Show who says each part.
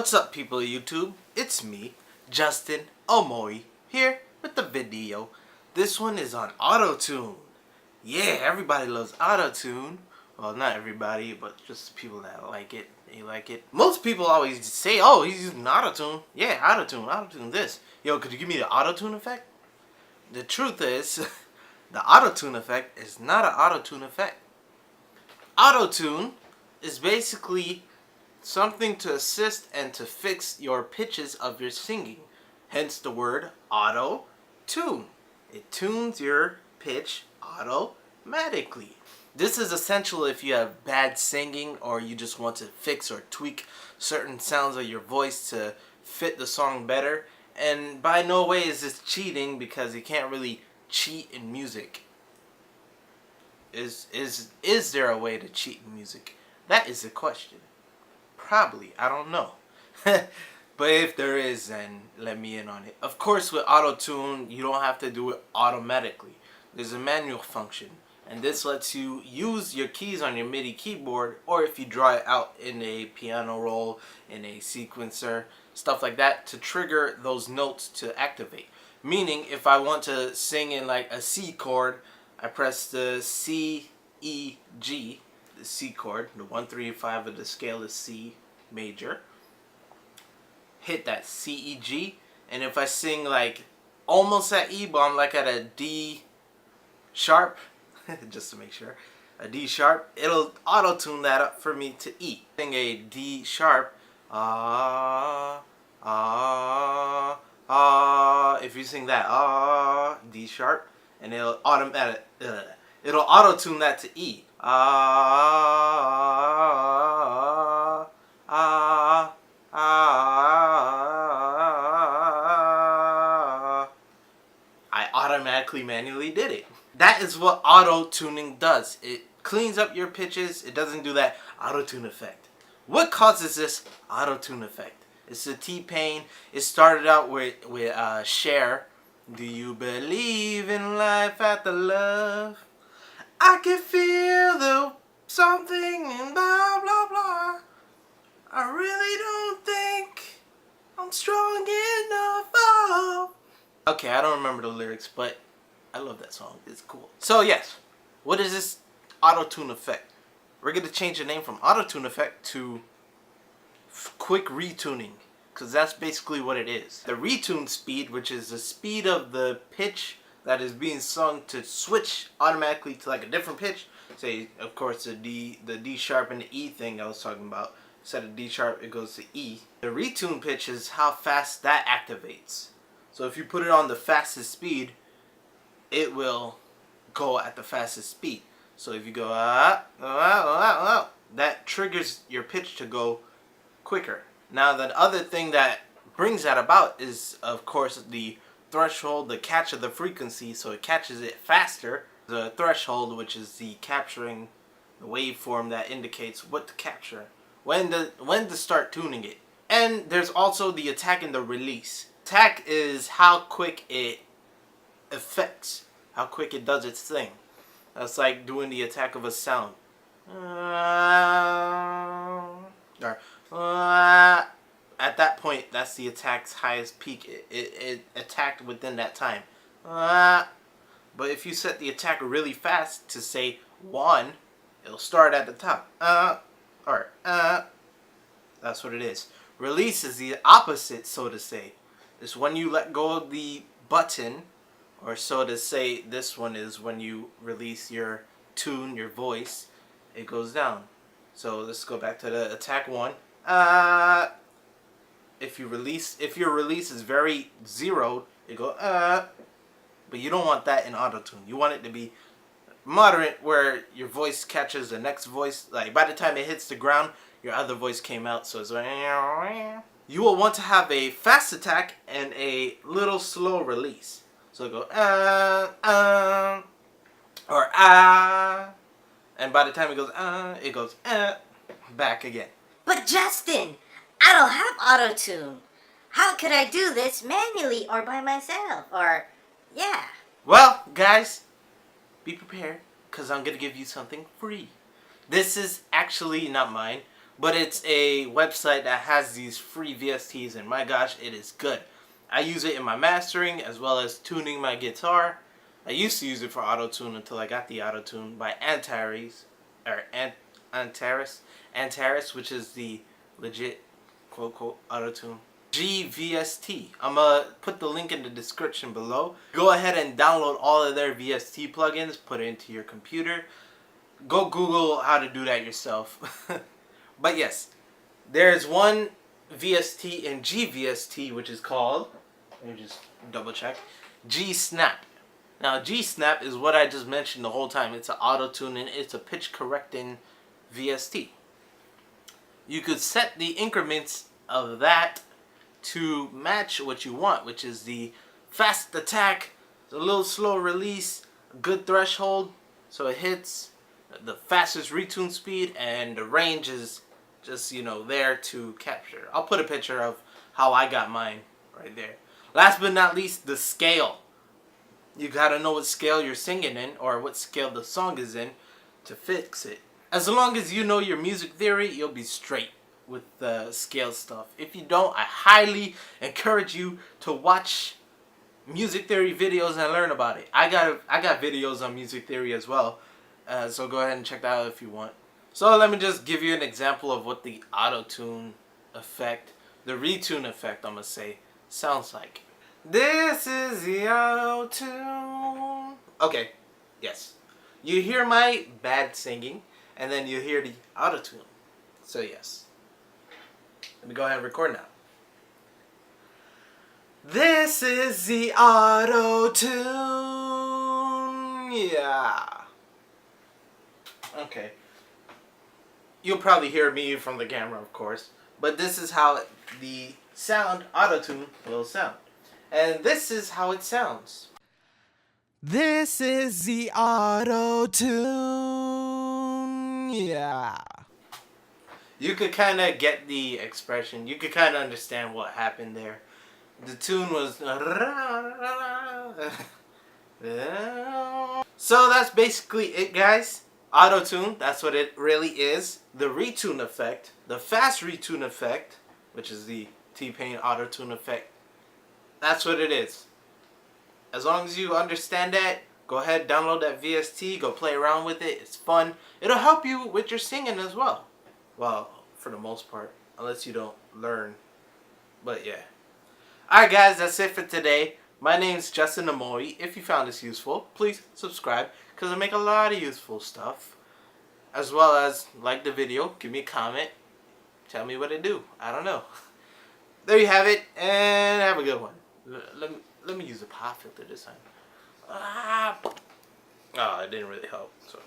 Speaker 1: What's up, people of YouTube? It's me, Justin Omoi, here with the video. This one is on Autotune. Yeah, everybody loves Autotune. Well, not everybody, but just people that like it. They like it. Most people always say, oh, he's using Autotune. Yeah, Autotune this. Yo, could you give me the Autotune effect? The truth is, the Autotune effect is not an Autotune effect. Autotune is basically something to assist and to fix your pitches of your singing. Hence the word auto-tune. It tunes your pitch automatically. This is essential if you have bad singing or you just want to fix or tweak certain sounds of your voice to fit the song better. And by no way is this cheating, because you can't really cheat in music. Is there a way to cheat in music? That is the question. Probably. I don't know. But if there is, then let me in on it. Of course, with Autotune, you don't have to do it automatically. There's a manual function. And this lets you use your keys on your MIDI keyboard, or if you draw it out in a piano roll, in a sequencer, stuff like that, to trigger those notes to activate. Meaning, if I want to sing in like a C chord, I press the C, E, G, the C chord, the 1, 3, 5 of the scale is C major. Hit that C, E, G, and if I sing like almost at E, but I'm like at a D sharp, just to make sure, a D sharp, it'll auto-tune that up for me to E. Sing a D sharp, if you sing that, D sharp, and it'll auto-tune that to E. I automatically manually did it. That is what auto-tuning does. It cleans up your pitches. It doesn't do that auto-tune effect. What causes this auto-tune effect? It's the T-Pain. It started out with Cher. Do you believe in life after love? I can feel the something and blah blah blah. I really don't think I'm strong enough. Oh. Okay, I don't remember the lyrics, but I love that song. It's cool. So yes, what is this auto-tune effect? We're going to change the name from auto-tune effect to quick retuning, because that's basically what it is. The retune speed, which is the speed of the pitch that is being sung, to switch automatically to like a different pitch. Say, of course, the D sharp and the E thing I was talking about. Instead of D sharp, it goes to E. The retune pitch is how fast that activates. So if you put it on the fastest speed, it will go at the fastest speed. So if you go that triggers your pitch to go quicker. Now, the other thing that brings that about is, of course, the threshold, the catch of the frequency, so it catches it faster. The threshold, which is the capturing, the waveform that indicates what to capture, when to start tuning it. And there's also the attack and the release. Attack is how quick it affects, how quick it does its thing. That's like doing the attack of a sound. At that point, that's the attack's highest peak. It attacked within that time. But if you set the attack really fast to say 1, it'll start at the top. That's what it is. Release is the opposite, so to say. It's when you let go of the button, or so to say, this one is when you release your tune, your voice, it goes down. So let's go back to the attack 1. If your release is very zeroed, it go but you don't want that in Autotune. You want it to be moderate, where your voice catches the next voice. Like by the time it hits the ground, your other voice came out, so it's like, you will want to have a fast attack and a little slow release. So it go or and by the time it goes back again.
Speaker 2: But Justin, I don't have Autotune. How could I do this manually or by myself? Or, yeah.
Speaker 1: Well, guys, be prepared, because I'm going to give you something free. This is actually not mine, but it's a website that has these free VSTs, and my gosh, it is good. I use it in my mastering as well as tuning my guitar. I used to use it for Autotune until I got the Autotune by Antares, or Antares, which is the legit quote quote Autotune. GVST. I'm gonna put the link in the description below. Go ahead and download all of their VST plugins, put it into your computer. Go Google how to do that yourself. But yes, there's one VST in GVST which is called, let me just double check, G-Snap. Now G-Snap is what I just mentioned the whole time. It's an auto-tuning, it's a pitch correcting VST. You could set the increments of that to match what you want, which is the fast attack, a little slow release, a good threshold, so it hits the fastest retune speed, and the range is just, you know, there to capture. I'll put a picture of how I got mine right there. Last but not least, the scale. You gotta know what scale you're singing in, or what scale the song is in, to fix it. As long as you know your music theory, you'll be straight with the scale stuff. If you don't, I highly encourage you to watch music theory videos and learn about it. I got videos on music theory as well, so go ahead and check that out if you want. So let me just give you an example of what the auto-tune effect, the retune effect, I'm gonna say, sounds like. This is the auto-tune. Okay, yes. You hear my bad singing, and then you hear the auto-tune. So yes. Let me go ahead and record now. This is the auto-tune. Yeah. Okay. You'll probably hear me from the camera, of course. But this is how the sound auto-tune will sound. And this is how it sounds. This is the auto-tune. Yeah. You could kind of get the expression. You could kind of understand what happened there. The tune was... So that's basically it, guys. Auto-tune, that's what it really is. The retune effect, the fast retune effect, which is the T-Pain auto-tune effect, that's what it is. As long as you understand that, go ahead, download that VST, go play around with it. It's fun. It'll help you with your singing as well. Well, for the most part, unless you don't learn. But yeah. Alright guys, that's it for today. My name's Justin Omoi. If you found this useful, please subscribe, because I make a lot of useful stuff. As well as like the video, give me a comment, tell me what to do. I don't know. There you have it, and have a good one. Let me use a pop filter this time. Oh, it didn't really help. So.